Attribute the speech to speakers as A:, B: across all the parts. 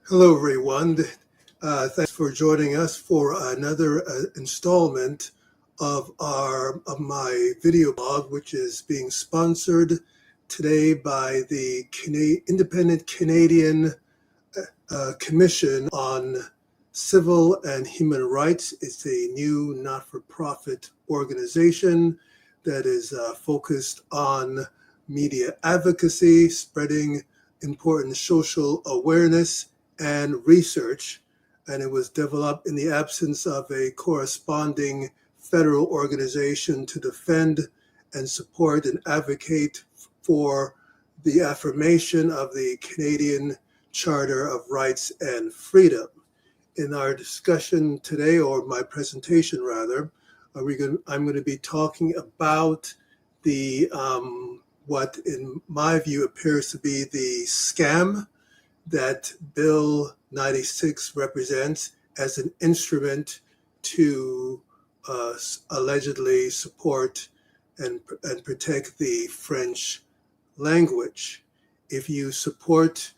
A: Hello, everyone. Thanks for joining us for another installment of my video blog, which is being sponsored today by the Independent Canadian Commission on Civil and Human Rights. It's a new not-for-profit organization that is focused on media advocacy, spreading important social awareness and research, and it was developed in the absence of a corresponding federal organization to defend and support and advocate for the affirmation of the Canadian Charter of Rights and Freedom. In our discussion today, or my presentation rather, I'm going to be talking about the what in my view appears to be the scam that Bill-96 represents as an instrument to allegedly support and protect the French language. If you support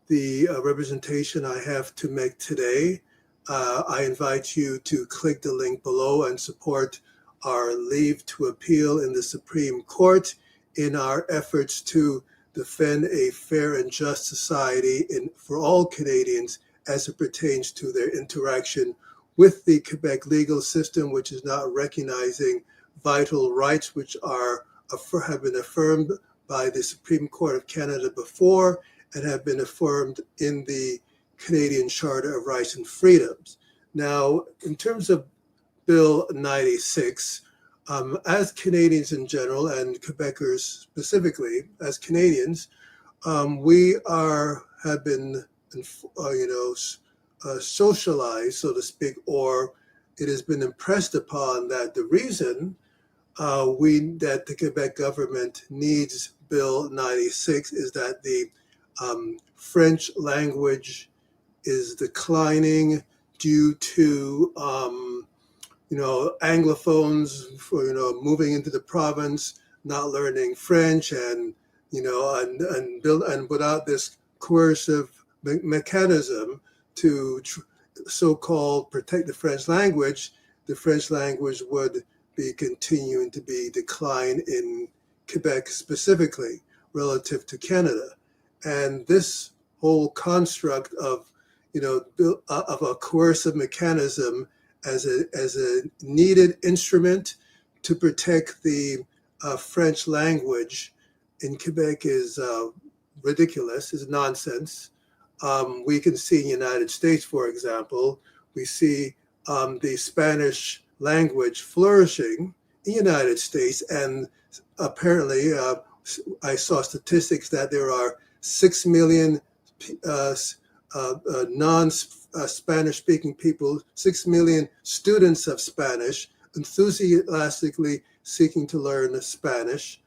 A: the representation I have to make today, I invite you to click the link below and support our leave to appeal in the Supreme Court in our efforts to defend a fair and just society for all Canadians as it pertains to their interaction with the Quebec legal system, which is not recognizing vital rights which have been affirmed by the Supreme Court of Canada before and have been affirmed in the Canadian Charter of Rights and Freedoms. Now, in terms of Bill 96, as Canadians in general and Quebecers specifically, as Canadians, we have been, socialized, so to speak, or it has been impressed upon that the reason that the Quebec government needs Bill 96 is that the French language is declining due to Anglophones moving into the province, not learning French, and without this coercive mechanism to so-called protect the French language would be continuing to be decline in Quebec specifically relative to Canada. And this whole construct of a coercive mechanism as a needed instrument to protect the French language in Quebec is ridiculous, is nonsense. We can see in the United States, for example, we see the Spanish language flourishing in the United States, and apparently I saw statistics that there are 6 million non-Spanish speaking people, 6 million students of Spanish, enthusiastically seeking to learn Spanish,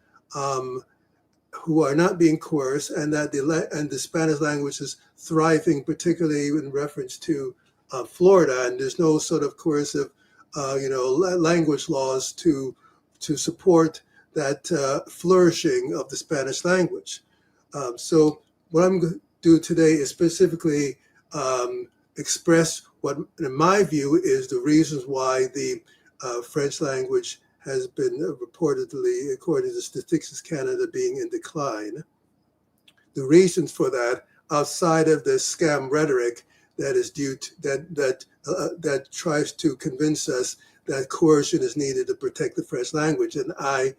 A: who are not being coerced, and that the Spanish language is thriving, particularly in reference to Florida, and there's no sort of coercive, language laws to support that flourishing of the Spanish language. So what I'm going to do today is specifically express what, in my view, is the reasons why the French language has been reportedly, according to Statistics Canada, being in decline. The reasons for that, outside of the scam rhetoric that is that tries to convince us that coercion is needed to protect the French language, and I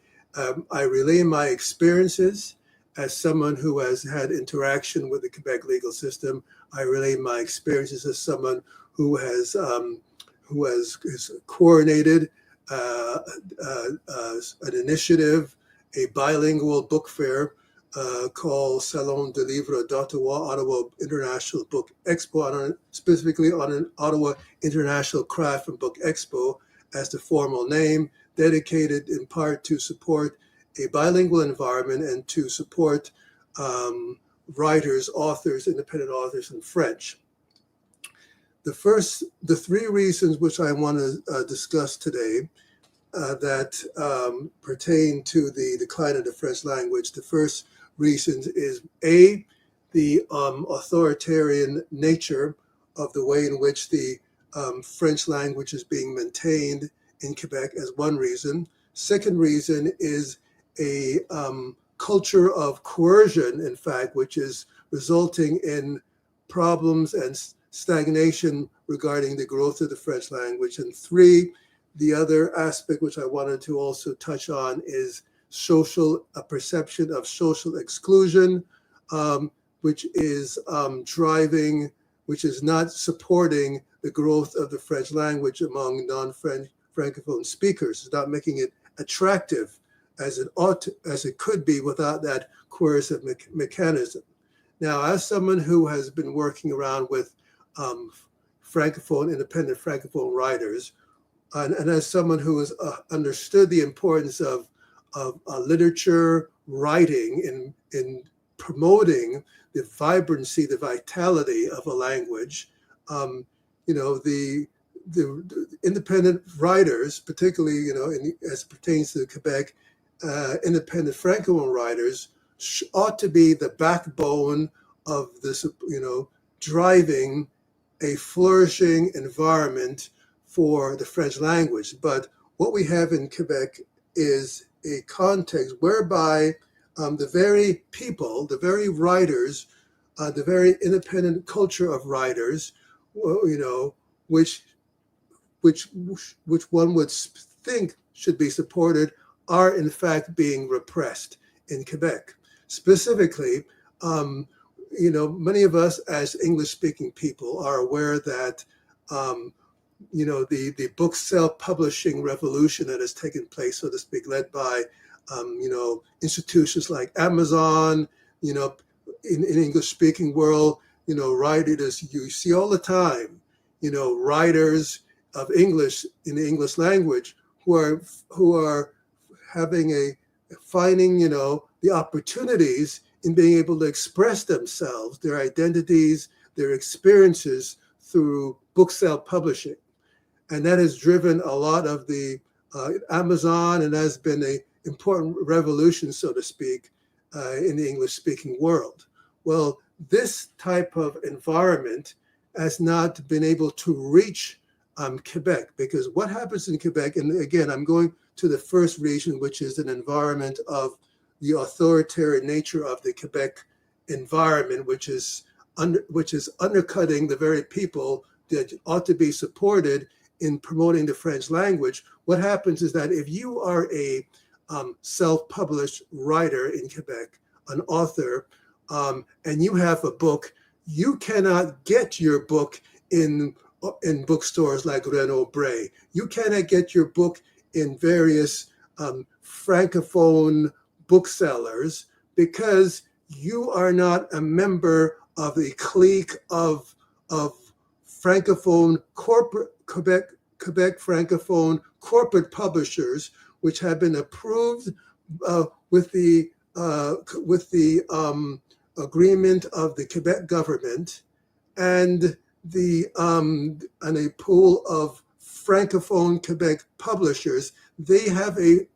A: relay my experiences as someone who has had interaction with the Quebec legal system. I relay my experiences as someone who has coordinated an initiative, a bilingual book fair called Salon de Livre d'Ottawa, Ottawa International Book Expo, specifically on an Ottawa International Craft and Book Expo as the formal name, dedicated in part to support a bilingual environment and to support writers, authors, independent authors in French. The three reasons which I want to discuss today that pertain to the decline of the French language. The first reason is A, the authoritarian nature of the way in which the French language is being maintained in Quebec as one reason. Second reason is a culture of coercion, in fact, which is resulting in problems and stagnation regarding the growth of the French language. And three, the other aspect which I wanted to also touch on is a perception of social exclusion, which is which is not supporting the growth of the French language among non-francophone speakers. It's not making it attractive as it could be without that coercive mechanism. Now, as someone who has been working around with independent francophone writers, and as someone who has understood the importance of literature writing in promoting the vibrancy, the vitality of a language, the independent writers, particularly as it pertains to Quebec, independent francophone writers ought to be the backbone of this, driving a flourishing environment for the French language. But what we have in Quebec is a context whereby the very people, the very writers, the very independent culture of writers, which one would think should be supported, are in fact being repressed in Quebec. Specifically, many of us as English-speaking people are aware that the book self-publishing revolution that has taken place, so to speak, led by institutions like Amazon, in English-speaking world, writers you see all the time, writers of English in the English language who are finding the opportunities in being able to express themselves, their identities, their experiences through book self-publishing. And that has driven a lot of the Amazon, and has been an important revolution, so to speak, in the English-speaking world. Well, this type of environment has not been able to reach Quebec, because what happens in Quebec, and again, I'm going to the first region, which is an environment of the authoritarian nature of the Quebec environment, which is undercutting the very people that ought to be supported in promoting the French language. What happens is that if you are a self-published writer in Quebec, an author, and you have a book, you cannot get your book in bookstores like Renaud Bray. You cannot get your book in various francophone booksellers because you are not a member of the clique of francophone corporate Quebec francophone corporate publishers, which have been approved with the agreement of the Quebec government and a pool of francophone Quebec publishers. They have a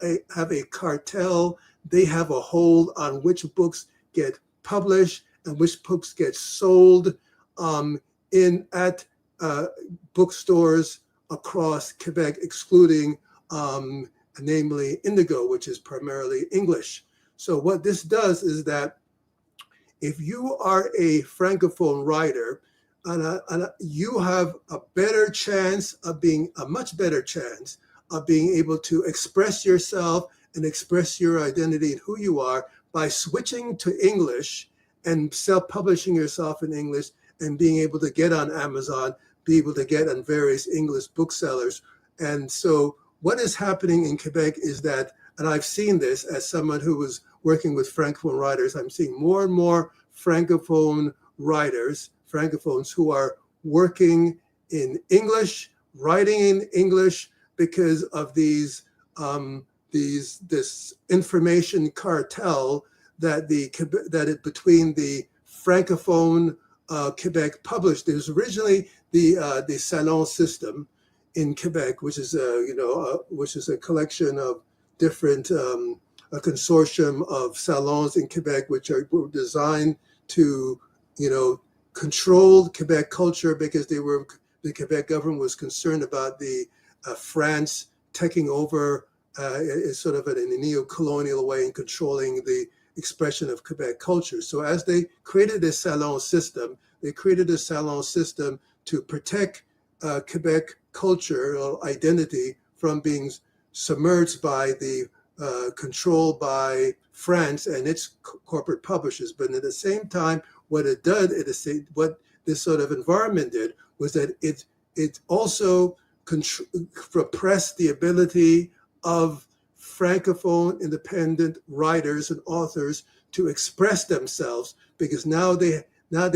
A: cartel. They have a hold on which books get published and which books get sold at bookstores across Quebec, excluding namely Indigo, which is primarily English. So what this does is that if you are a francophone writer, and you have a much better chance of being able to express yourself and express your identity and who you are by switching to English and self-publishing yourself in English and being able to get on Amazon, be able to get on various English booksellers. And so what is happening in Quebec is that, and I've seen this as someone who was working with francophone writers, I'm seeing more and more francophone writers, francophones who are working in English, writing in English, because of this information cartel that between the francophone Quebec published. There was originally the Salon system in Quebec, which is a collection of different a consortium of salons in Quebec, which were designed to, control Quebec culture because the Quebec government was concerned about the France taking over sort of in a neo-colonial way and controlling the expression of Quebec culture. So as they created this salon system, to protect Quebec culture or identity from being submerged by the controlled by France and its corporate publishers. But at the same time, what what this sort of environment did was that it also repressed the ability of francophone independent writers and authors to express themselves, because now they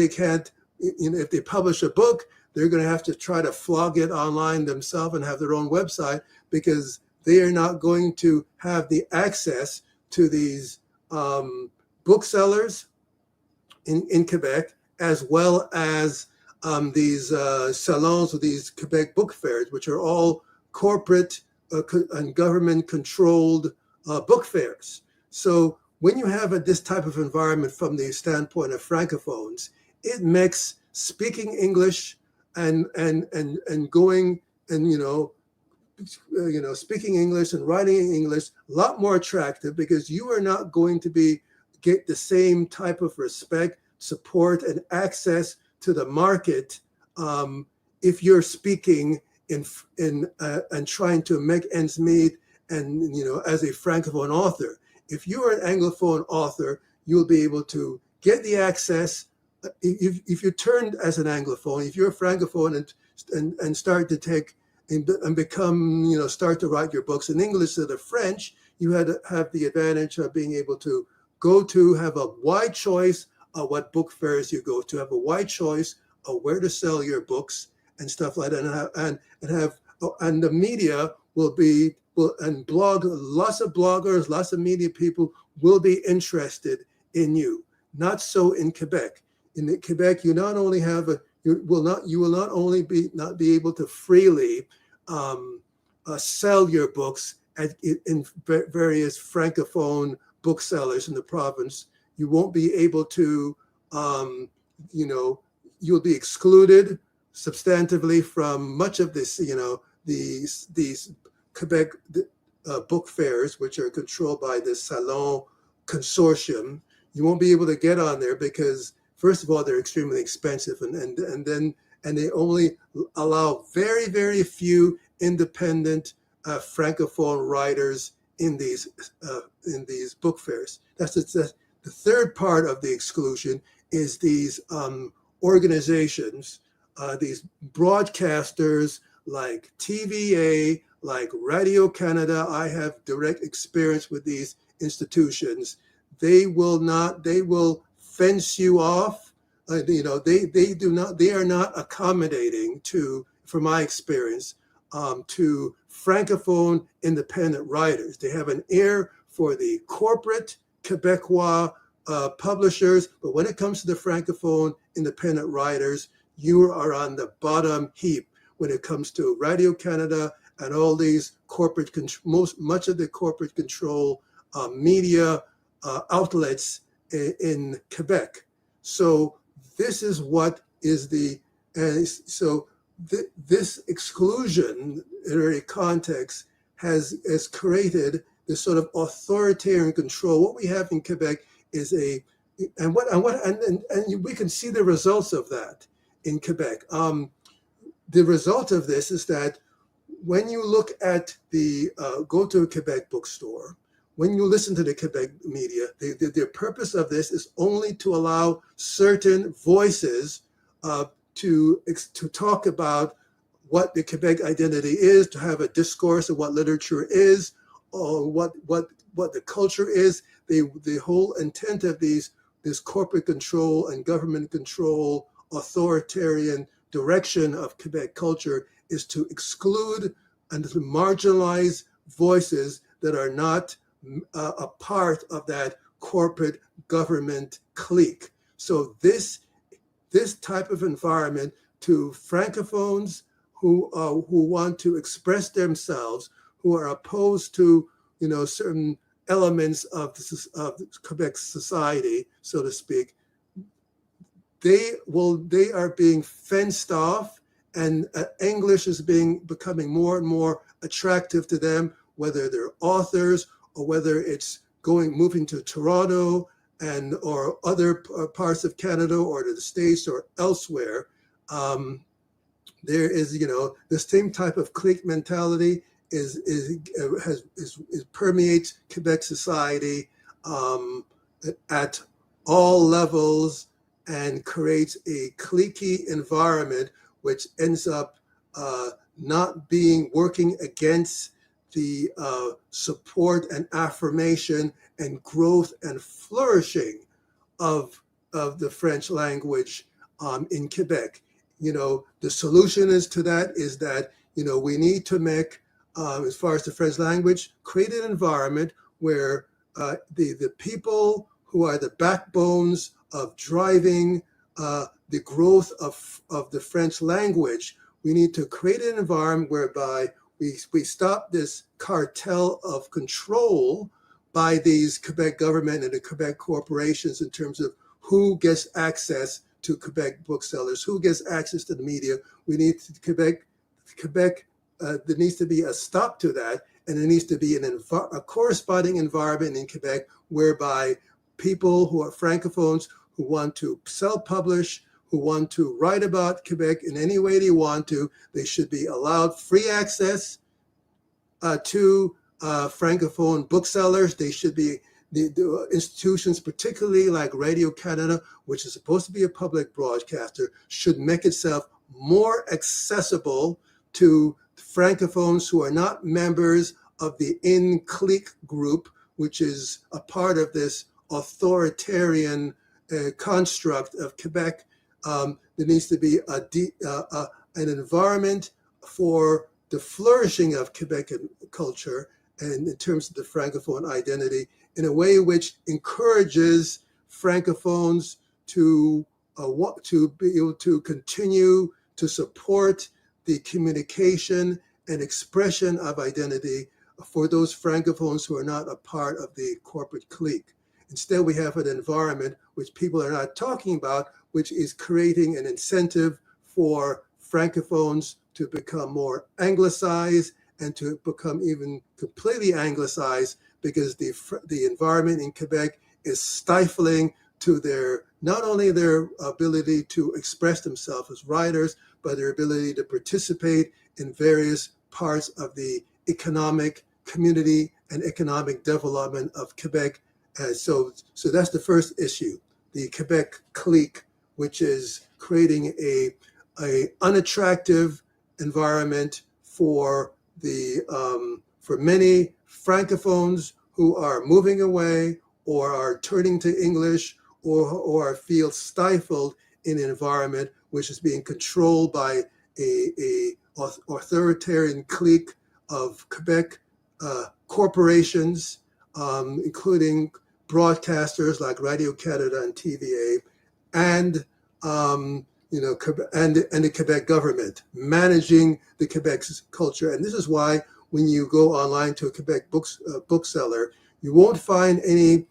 A: can't, if they publish a book, they're going to have to try to flog it online themselves and have their own website, because they are not going to have the access to these booksellers in Quebec, as well as these salons or these Quebec book fairs, which are all corporate and government-controlled book fairs. So when you have this type of environment from the standpoint of francophones, it makes speaking English and going and speaking English and writing in English a lot more attractive, because you are not going to get the same type of respect, support, and access to the market if you're speaking and trying to make ends meet, and as a francophone author. If you are an anglophone author, you'll be able to get the access. If you turn as an anglophone, if you're a francophone and start to take and become, start to write your books in English to the French, you had to have the advantage of being able to have a wide choice of what book fairs you go to, have a wide choice of where to sell your books and stuff like that, and the media will blog, lots of bloggers, lots of media people will be interested in you. Not so in Quebec. In Quebec, you not only have you will not only be able to freely sell your books in various francophone booksellers in the province. You won't be able to, you'll be excluded substantively from much of this, these Quebec book fairs, which are controlled by the Salon Consortium. You won't be able to get on there because, first of all, they're extremely expensive, and they only allow very, very few independent francophone writers in these book fairs. That's the third part of the exclusion is these organizations, these broadcasters like TVA, like Radio Canada. I have direct experience with these institutions. They will fence you off. They are not accommodating to, from my experience, to francophone independent writers. They have an ear for the corporate Quebecois publishers, but when it comes to the francophone independent writers, you are on the bottom heap when it comes to Radio Canada and all these corporate, much of the corporate control media outlets in Quebec. So this is what is this exclusionary context has created this sort of authoritarian control. What we have in Quebec is and we can see the results of that in Quebec. The result of this is that when you look at go to a Quebec bookstore, when you listen to the Quebec media, the purpose of this is only to allow certain voices to talk about what the Quebec identity is, to have a discourse of what literature is, or what the culture is. The whole intent of this corporate control and government control, authoritarian direction of Quebec culture is to exclude and to marginalize voices that are not a part of that corporate government clique. So this type of environment to francophones who want to express themselves, who are opposed to certain elements of Quebec society, so to speak, they are being fenced off, and English is becoming more and more attractive to them, whether they're authors or whether it's moving to Toronto and or other parts of Canada or to the States or elsewhere. There is, the same type of clique mentality permeates Quebec society at all levels, and creates a cliquey environment, which ends up not working against the support and affirmation and growth and flourishing of the French language in Quebec. The solution is that we need to make, as far as the French language, create an environment where the people who are the backbones of driving the growth of the French language, we need to create an environment whereby we stop this cartel of control by these Quebec government and the Quebec corporations in terms of who gets access to Quebec booksellers, who gets access to the media. We need Quebec. There needs to be a stop to that, and there needs to be a corresponding environment in Quebec whereby people who are francophones, who want to self-publish, who want to write about Quebec in any way they want to, they should be allowed free access to francophone booksellers. They should be the institutions, particularly like Radio Canada, which is supposed to be a public broadcaster, should make itself more accessible to francophones who are not members of the in-clique group, which is a part of this authoritarian construct of Quebec. There needs to be an environment for the flourishing of Quebec culture and in terms of the francophone identity, in a way which encourages francophones to be able to continue to support the communication and expression of identity for those francophones who are not a part of the corporate clique. Instead, we have an environment which people are not talking about, which is creating an incentive for francophones to become more anglicized and to become even completely anglicized, because the environment in Quebec is stifling to not only their ability to express themselves as writers, but their ability to participate in various parts of the economic community and economic development of Quebec. So that's the first issue, the Quebec clique, which is creating a unattractive environment for many francophones who are moving away or are turning to English or feel stifled in an environment which is being controlled by a authoritarian clique of Quebec corporations, including broadcasters like Radio Canada and TVA, and the Quebec government managing the Quebec's culture. And this is why when you go online to a Quebec bookseller, you won't find any,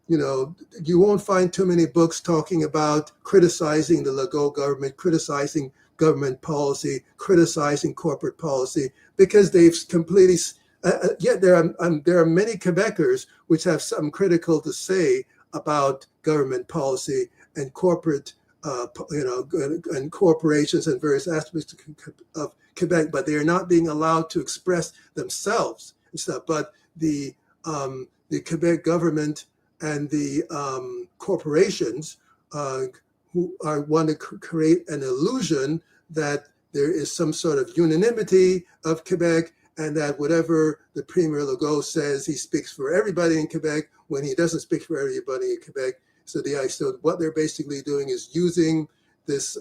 A: you won't find too many books talking about criticizing the Legault government, criticizing government policy, criticizing corporate policy, because they've completely. Yet there are many Quebecers which have something critical to say about government policy and corporate, and corporations and various aspects of Quebec, but they are not being allowed to express themselves and stuff. But the Quebec government and the corporations who want to create an illusion that there is some sort of unanimity of Quebec, and that whatever the Premier Legault says, he speaks for everybody in Quebec, when he doesn't speak for everybody in Quebec. So what they're basically doing is using this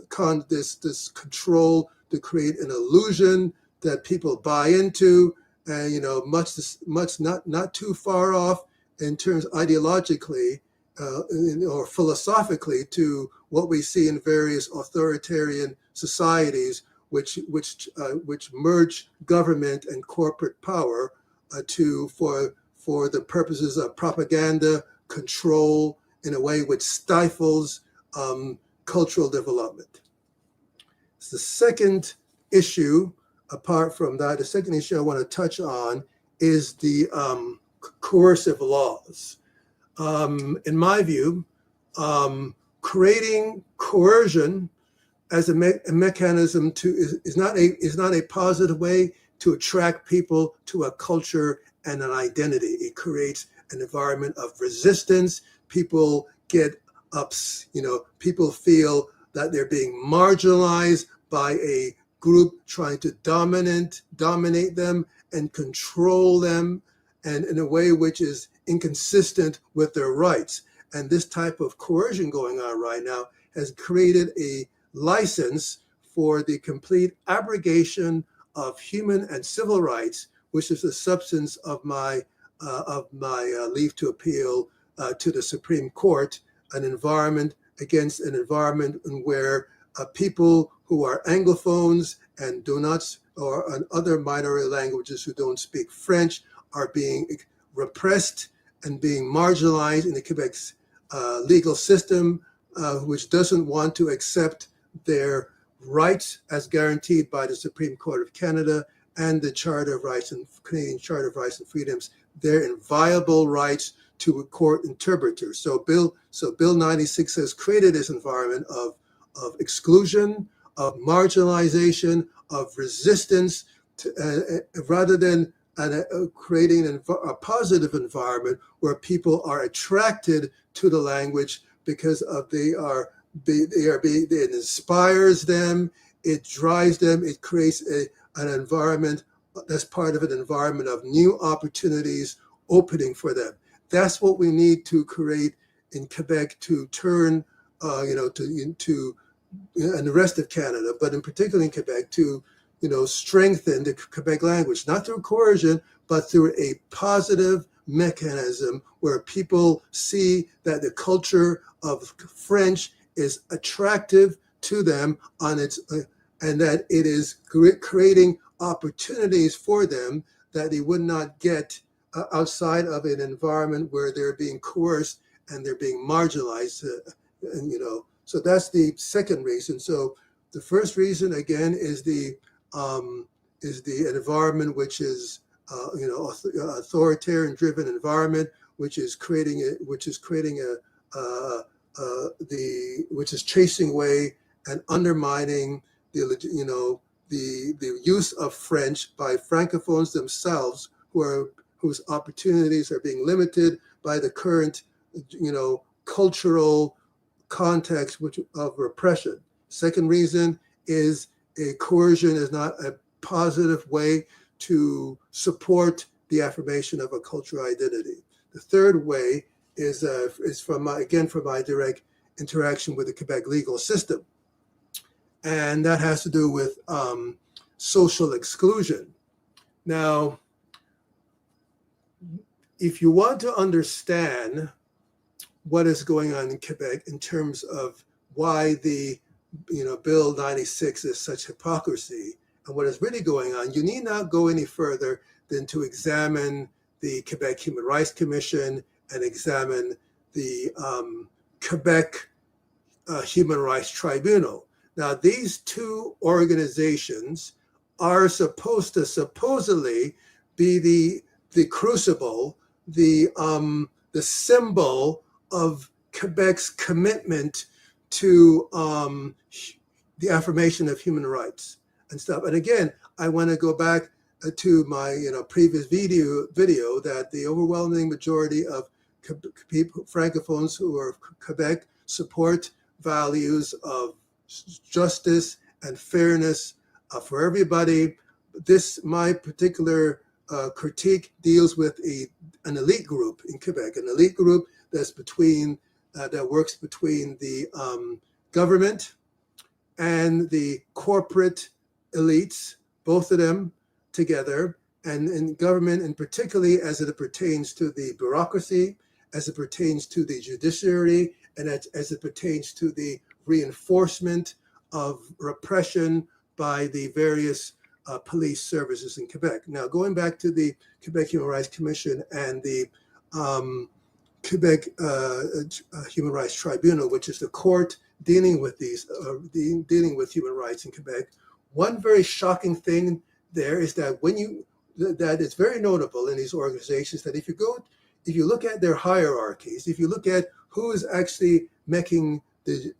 A: control to create an illusion that people buy into, and much not too far off in terms ideologically or philosophically to what we see in various authoritarian societies, which merge government and corporate power for the purposes of propaganda, control, in a way which stifles cultural development. So the second issue, apart from that, the second issue I want to touch on is the coercive laws. In my view, creating coercion as a mechanism is not a positive way to attract people to a culture and an identity. It creates an environment of resistance. People get ups, people feel that they're being marginalized by a group trying to dominate them and control them, and in a way which is inconsistent with their rights. And this type of coercion going on right now has created a license for the complete abrogation of human and civil rights, which is the substance of my leave to appeal to the Supreme Court, an environment where people who are Anglophones and do not, or on other minority languages who don't speak French, are being repressed and being marginalized in the Quebec's legal system, which doesn't want to accept their rights as guaranteed by the Supreme Court of Canada and the Charter of Rights and Canadian Charter of Rights and Freedoms, their inviolable rights to a court interpreter. So Bill 96 has created this environment of exclusion, of marginalization, of resistance, rather than creating a positive environment where people are attracted to the language because it inspires them, it drives them, it creates an environment that's part of an environment of new opportunities opening for them. That's what we need to create in Quebec to turn, to and the rest of Canada, but in particular in Quebec, to strengthen the Quebec language, not through coercion, but through a positive mechanism where people see that the culture of French is attractive to them and that it is creating opportunities for them that they would not get outside of an environment where they're being coerced and they're being marginalized. So that's the second reason. So the first reason again is the environment which is authoritarian driven environment, which is chasing away and undermining the use of French by francophones themselves, whose opportunities are being limited by the current cultural context of repression. Second reason is coercion is not a positive way to support the affirmation of a cultural identity. The third way is from my direct interaction with the Quebec legal system, and that has to do with social exclusion. Now, if you want to understand what is going on in Quebec in terms of why the Bill-96 is such hypocrisy and what is really going on, you need not go any further than to examine the Quebec Human Rights Commission and examine the Quebec Human Rights Tribunal. Now, these two organizations are supposed to supposedly be the crucible, the symbol of Quebec's commitment to the affirmation of human rights and stuff. And again, I want to go back to my previous video that the overwhelming majority of people, francophones who are Quebec, support values of justice and fairness for everybody. My particular critique deals with an elite group in Quebec, an elite group that's that works between the government and the corporate elites, both of them together, and in government, and particularly as it pertains to the bureaucracy, as it pertains to the judiciary, and as it pertains to the reinforcement of repression by the various police services in Quebec. Now, going back to the Quebec Human Rights Commission and the Quebec Human Rights Tribunal, which is the court dealing with dealing with human rights in Quebec. One very shocking thing there is that that it's very notable in these organizations that if you look at their hierarchies, if you look at who is actually making the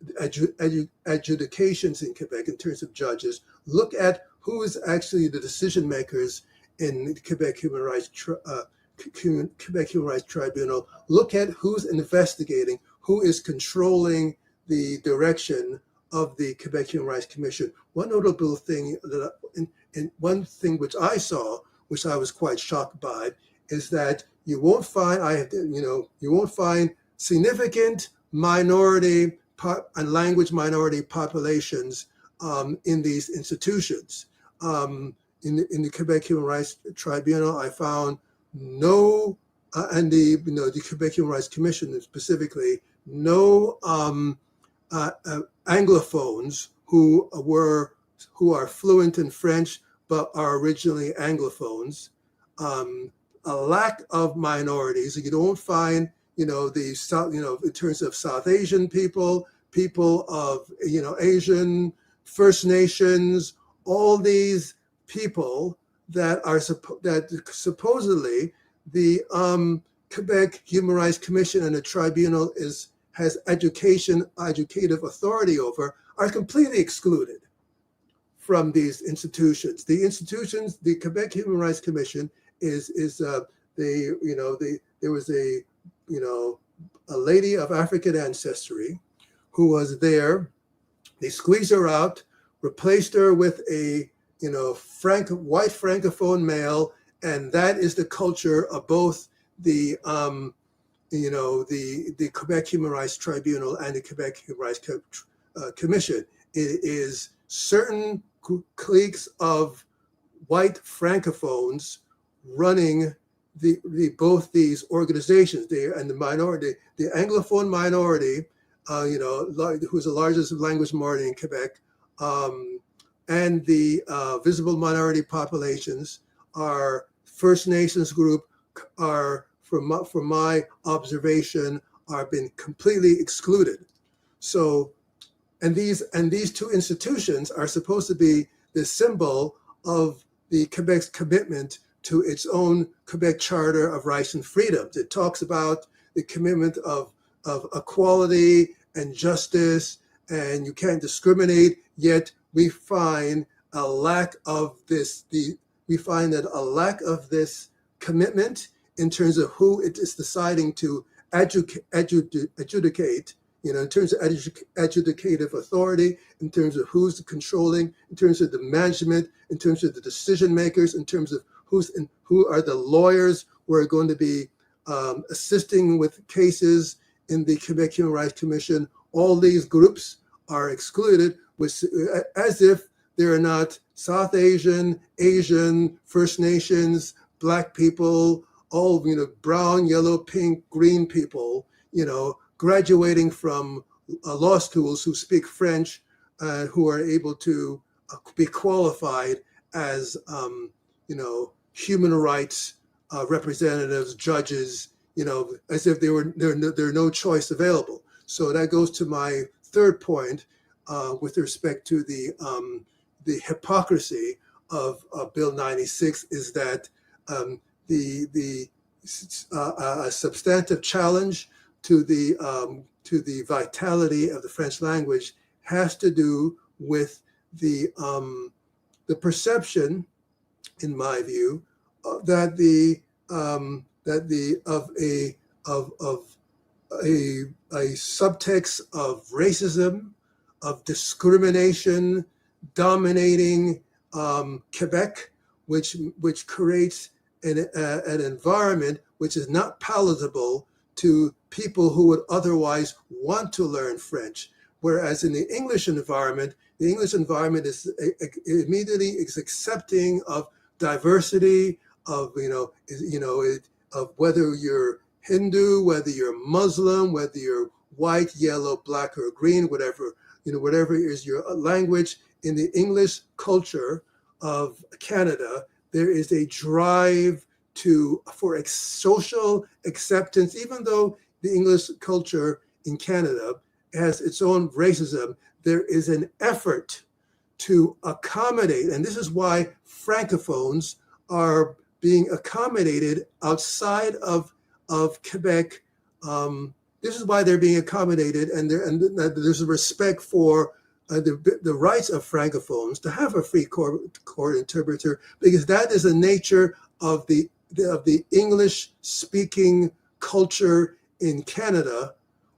A: adjudications in Quebec in terms of judges, look at who is actually the decision makers in Quebec Human Rights Tribunal, look at who's investigating, who is controlling the direction of the Quebec Human Rights Commission. One notable thing and one thing which I saw, which I was quite shocked by, is that you won't find significant minority and language minority populations in these institutions. In the Quebec Human Rights Tribunal, I found no, and the Quebec Human Rights Commission specifically, no Anglophones who are fluent in French but are originally Anglophones. A lack of minorities. You don't find, in terms of South Asian people of, Asian, First Nations, all these people that are supposedly the Quebec Human Rights Commission and the tribunal has educative authority over, are completely excluded from these institutions. The Quebec Human Rights Commission there was a lady of African ancestry who was there. They squeezed her out, replaced her with a white francophone male, and that is the culture of both the Quebec Human Rights Tribunal and the Quebec Human Rights Commission. It is certain cliques of white francophones running both these organizations. And the minority, the Anglophone minority, who's the largest language minority in Quebec, and the visible minority populations are First Nations group are, from my observation, are been completely excluded. So, and these two institutions are supposed to be the symbol of the Quebec's commitment to its own Quebec Charter of Rights and Freedoms. It talks about the commitment of equality and justice, and you can't discriminate, yet we find a lack of this commitment in terms of who it is deciding to adjudicate, in terms of adjudicative authority, in terms of who's controlling, in terms of the management, in terms of the decision makers, in terms of who are the lawyers who are going to be assisting with cases in the Quebec Human Rights Commission. All these groups are excluded, as if they're not South Asian, First Nations, Black people, all brown, yellow, pink, green people, graduating from law schools who speak French, who are able to be qualified as human rights representatives, judges, as if there are no choice available. So that goes to my third point with respect to the hypocrisy of Bill-96, is that a substantive challenge to the vitality of the French language has to do with the perception, in my view, that a subtext of racism, of discrimination dominating Quebec, which creates an environment which is not palatable to people who would otherwise want to learn French. Whereas in the English environment is immediately accepting of diversity, of of whether you're Hindu, whether you're Muslim, whether you're white, yellow, black, or green, whatever is your language. In the English culture of Canada, there is a drive for social acceptance, even though the English culture in Canada has its own racism, there is an effort to accommodate, and this is why francophones are being accommodated outside of Quebec. This is why they're being accommodated, and there's a respect for the rights of francophones to have a free court interpreter, because that is the nature of the English speaking culture in Canada,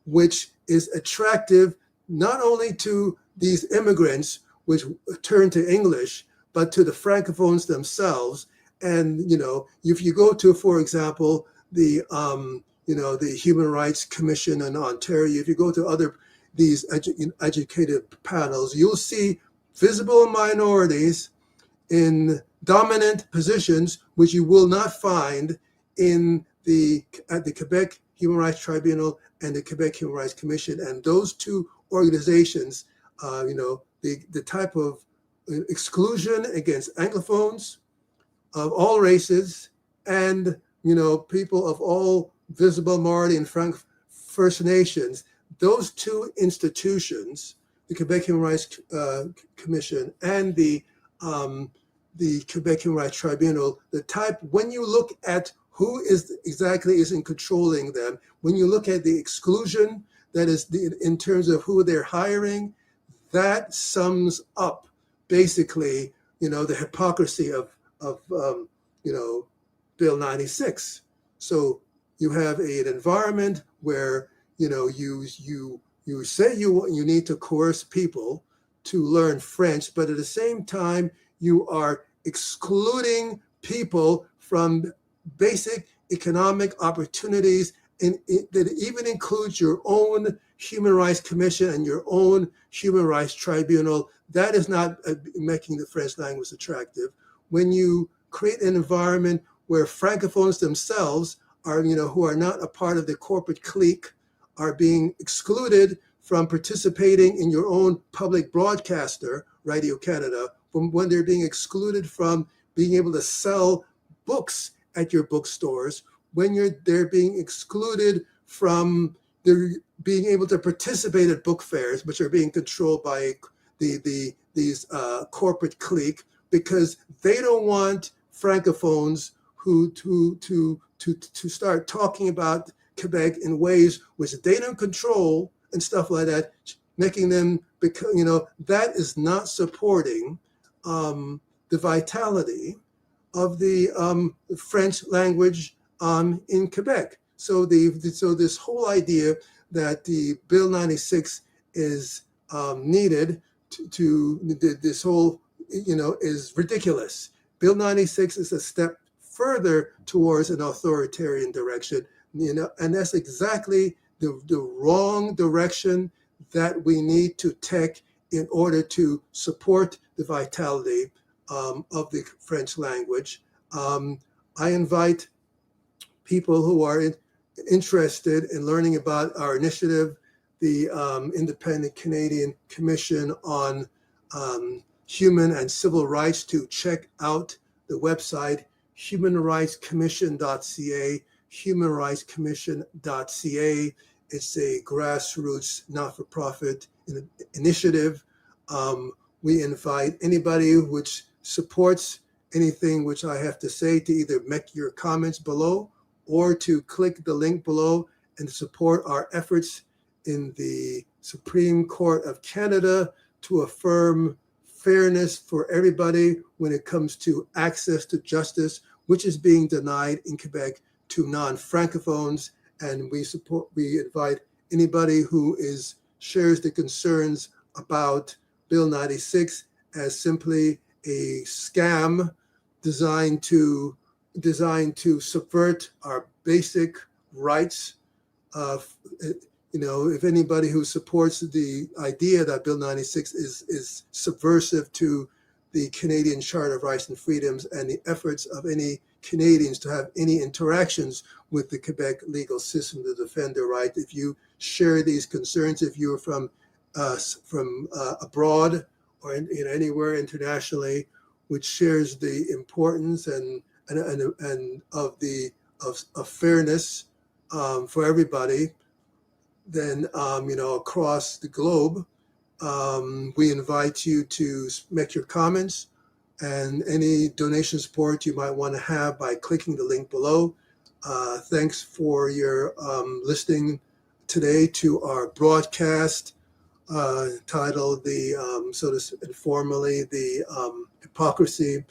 A: which is attractive not only to these immigrants which turn to English, but to the francophones themselves. And if you go to, for example, the Human Rights Commission in Ontario, if you go to other these educated panels, you'll see visible minorities in dominant positions, which you will not find at the Quebec Human Rights Tribunal and the Quebec Human Rights Commission. And those two organizations, the type of exclusion against Anglophones of all races and, people of all visible minority and First Nations, those two institutions, the Quebec Human Rights Commission and the Quebec Human Rights Tribunal, when you look at who is in controlling them, when you look at the exclusion, that is in terms of who they're hiring, that sums up basically, the hypocrisy of Bill-96. So you have an environment where, you say you need to coerce people to learn French, but at the same time, you are excluding people from basic economic opportunities, and that even includes your own Human Rights Commission and your own Human Rights Tribunal. That is not making the French language attractive. When you create an environment where francophones themselves are, who are not a part of the corporate clique, are being excluded from participating in your own public broadcaster, Radio Canada, when they're being excluded from being able to sell books at your bookstores, when they're being excluded from being able to participate at book fairs, which are being controlled by these corporate clique, because they don't want francophones to start talking about Quebec in ways which they don't control and stuff like that, making them, because that is not supporting the vitality of the French language in Quebec. So this whole idea that the Bill-96 is needed this whole is ridiculous. Bill-96 is a step further towards an authoritarian direction, and that's exactly the wrong direction that we need to take in order to support the vitality of the French language. I invite people who are interested in learning about our initiative, the Independent Canadian Commission on Human and Civil Rights, to check out the website humanrightscommission.ca, humanrightscommission.ca. It's a grassroots, not-for-profit initiative. We invite anybody which supports anything which I have to say to either make your comments below or to click the link below and support our efforts in the Supreme Court of Canada to affirm fairness for everybody when it comes to access to justice, which is being denied in Quebec to non-francophones. And we invite anybody who shares the concerns about Bill-96 as simply a scam designed to subvert our basic rights. If anybody who supports the idea that Bill-96 is subversive to the Canadian Charter of Rights and Freedoms and the efforts of any Canadians to have any interactions with the Quebec legal system to defend their right, if you share these concerns, if you're from abroad or anywhere internationally, which shares the importance and of fairness for everybody, then, across the globe, we invite you to make your comments and any donation support you might want to have by clicking the link below. Thanks for your listening today to our broadcast titled informally, the hypocrisy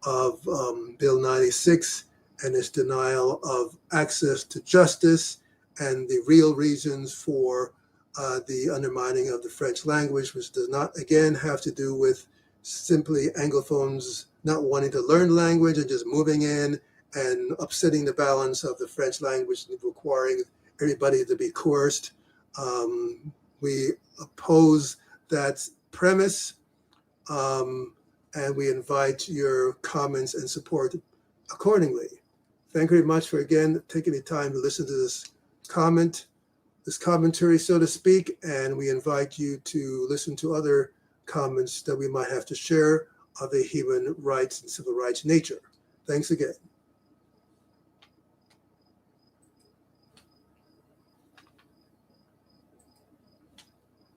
A: of Bill-96 and its denial of access to justice and the real reasons for the undermining of the French language, which does not, again, have to do with simply Anglophones not wanting to learn language and just moving in and upsetting the balance of the French language and requiring everybody to be coerced. We oppose that premise, and we invite your comments and support accordingly. Thank you very much for, again, taking the time to listen to this commentary, so to speak, and we invite you to listen to other comments that we might have to share of a human rights and civil rights nature. Thanks again.